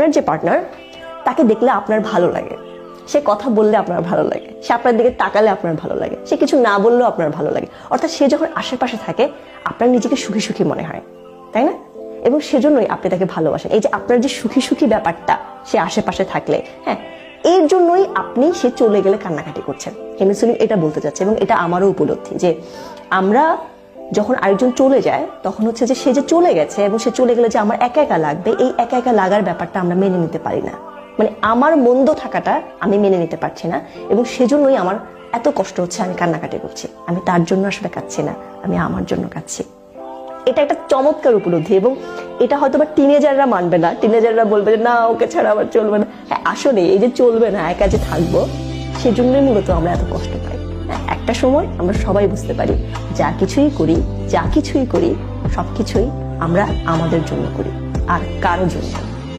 আপনার যে পার্টনার, তাকে দেখলে আপনার ভালো লাগে, সে কথা বললে আপনার ভালো লাগে, সে আপনার দিকে তাকালে আপনার ভালো লাগে, সে কিছু না বললেও আপনার ভালো লাগে। অর্থাৎ সে যখন আশেপাশে থাকে আপনার নিজেকে সুখী সুখী মনে হয়, তাই না? এবং সেজন্যই আপনি তাকে ভালোবাসেন। এই যে আপনার যে সুখী সুখী ব্যাপারটা, সে আশেপাশে থাকলে, হ্যাঁ, এর জন্যই আপনি সে চলে গেলে কান্নাকাটি করছেন। হেমি সেলিম এটা বলতে চাচ্ছে, এবং এটা আমারও উপলব্ধি যে আমরা যখন আরেকজন চলে যায় তখন হচ্ছে যে সে যে চলে গেছে এবং সে চলে গেলে যে আমার একা একা লাগবে, এই একা একা লাগার ব্যাপারটা আমরা মেনে নিতে পারি না। মানে আমার মন্দ থাকাটা আমি মেনে নিতে পারছি না, এবং সেজন্যই আমার এত কষ্ট হচ্ছে, আমি কান্নাকাটি করছি। আমি তার জন্য আসলে কাঁদছি না, আমি আমার জন্য কাঁদছি। এটা একটা চমৎকার উপলব্ধি, এবং এটা হয়তো বা টিনেজাররা মানবে না, টিনেজাররা বলবে যে না, ওকে ছাড়া আবার চলবে না। হ্যাঁ, আসলে এই যে চলবে না, একা যে থাকবো, সেজন্যই মূলত আমরা এত কষ্ট পাই। একটা সময় আমরা সবাই বুঝতে পারি যা কিছুই করি সবকিছুই আমরা আমাদের জন্য করি, আর কারোর জন্য।